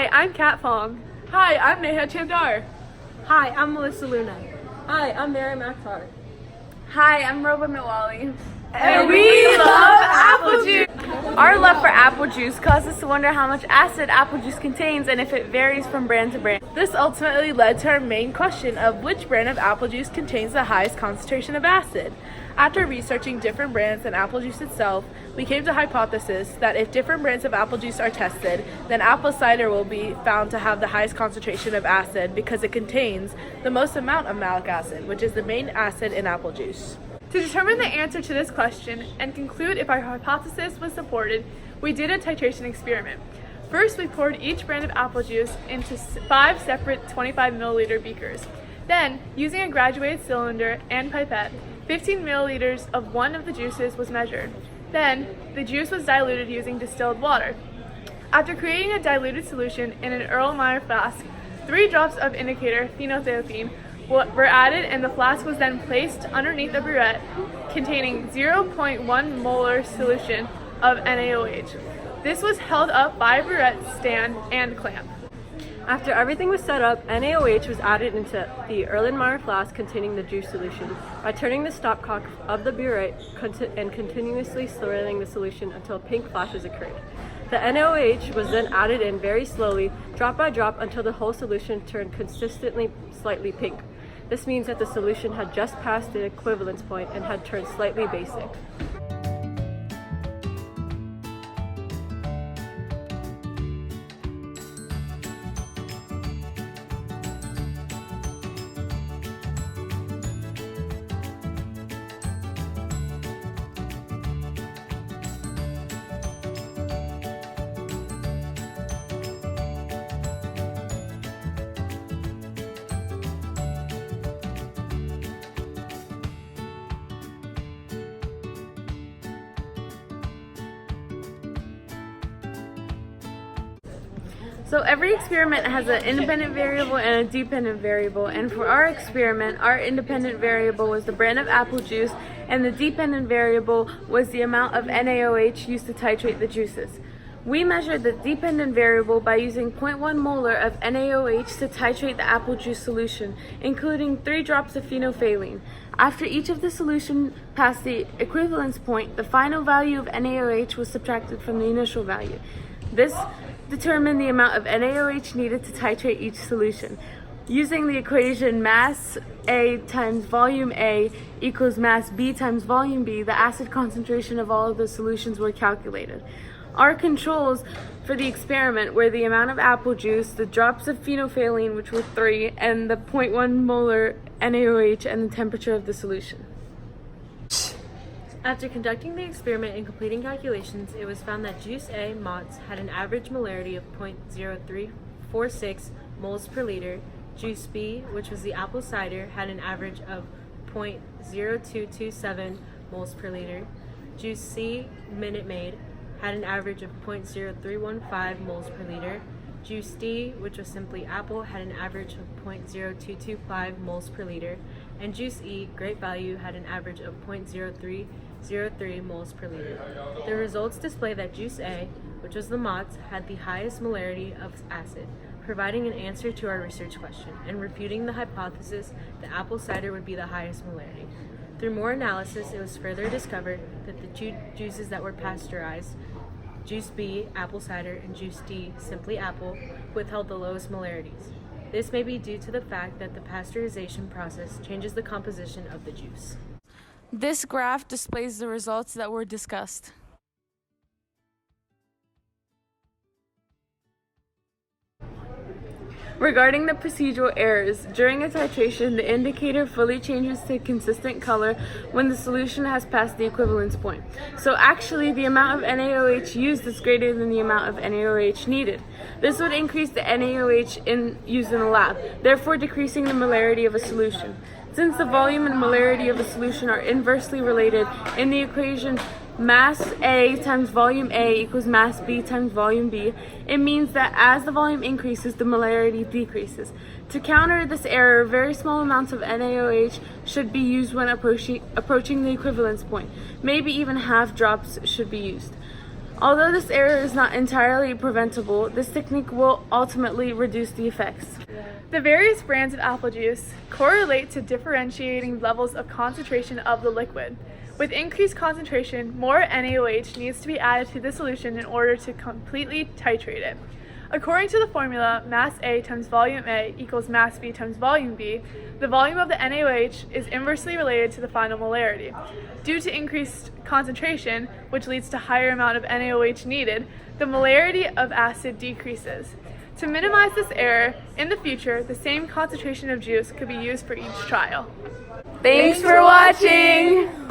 Hi, I'm Kat Fong. Hi, I'm Neha Chandar. Hi, I'm Melissa Luna. Hi, I'm Mary Akhtar. Hi, I'm Roba Milwali. And we love apple juice! Our love for apple juice caused us to wonder how much acid apple juice contains and if it varies from brand to brand. This ultimately led to our main question of which brand of apple juice contains the highest concentration of acid. After researching different brands and apple juice itself, we came to the hypothesis that if different brands of apple juice are tested, then apple cider will be found to have the highest concentration of acid because it contains the most amount of malic acid, which is the main acid in apple juice. To determine the answer to this question and conclude if our hypothesis was supported, we did a titration experiment. First, we poured each brand of apple juice into 5 separate 25 milliliter beakers. Then, using a graduated cylinder and pipette, 15 milliliters of one of the juices was measured. Then, the juice was diluted using distilled water. After creating a diluted solution in an Erlenmeyer flask, 3 drops of indicator phenolphthalein were added, and the flask was then placed underneath a burette containing 0.1 molar solution of NaOH. This was held up by a burette stand and clamp. After everything was set up, NaOH was added into the Erlenmeyer flask containing the juice solution by turning the stopcock of the burette and continuously swirling the solution until pink flashes occurred. The NaOH was then added in very slowly, drop by drop, until the whole solution turned consistently slightly pink. This means that the solution had just passed the equivalence point and had turned slightly basic. So every experiment has an independent variable and a dependent variable, and for our experiment, our independent variable was the brand of apple juice, and the dependent variable was the amount of NaOH used to titrate the juices. We measured the dependent variable by using 0.1 molar of NaOH to titrate the apple juice solution, including 3 drops of phenolphthalein. After each of the solution passed the equivalence point, the final value of NaOH was subtracted from the initial value. This determined the amount of NaOH needed to titrate each solution. Using the equation mass A times volume A equals mass B times volume B, the acid concentration of all of the solutions were calculated. Our controls for the experiment were the amount of apple juice, the drops of phenolphthalein, which were 3, and the 0.1 molar NaOH, and the temperature of the solution. After conducting the experiment and completing calculations, it was found that juice A, Mott's, had an average molarity of 0.0346 moles per liter. Juice B, which was the apple cider, had an average of 0.0227 moles per liter. Juice C, Minute Maid, had an average of 0.0315 moles per liter. Juice D, which was simply apple, had an average of 0.0225 moles per liter. And Juice E, Great Value, had an average of 0.0303 moles per liter. The results display that Juice A, which was the Mott's, had the highest molarity of acid, providing an answer to our research question and refuting the hypothesis that apple cider would be the highest molarity. Through more analysis, it was further discovered that the 2 juices that were pasteurized, Juice B, apple cider, and Juice D, simply apple, withheld the lowest molarities. This may be due to the fact that the pasteurization process changes the composition of the juice. This graph displays the results that were discussed. Regarding the procedural errors, during a titration, the indicator fully changes to consistent color when the solution has passed the equivalence point. So actually, the amount of NaOH used is greater than the amount of NaOH needed. This would increase the NaOH used in the lab, therefore decreasing the molarity of a solution. Since the volume and molarity of a solution are inversely related, in the equation mass A times volume A equals mass B times volume B, it means that as the volume increases, the molarity decreases. To counter this error, very small amounts of NaOH should be used when approaching the equivalence point. Maybe even half drops should be used. Although this error is not entirely preventable, this technique will ultimately reduce the effects. The various brands of apple juice correlate to differentiating levels of concentration of the liquid. With increased concentration, more NaOH needs to be added to the solution in order to completely titrate it. According to the formula, mass A times volume A equals mass B times volume B, the volume of the NaOH is inversely related to the final molarity. Due to increased concentration, which leads to higher amount of NaOH needed, the molarity of acid decreases. To minimize this error, in the future, the same concentration of juice could be used for each trial. Thanks for watching!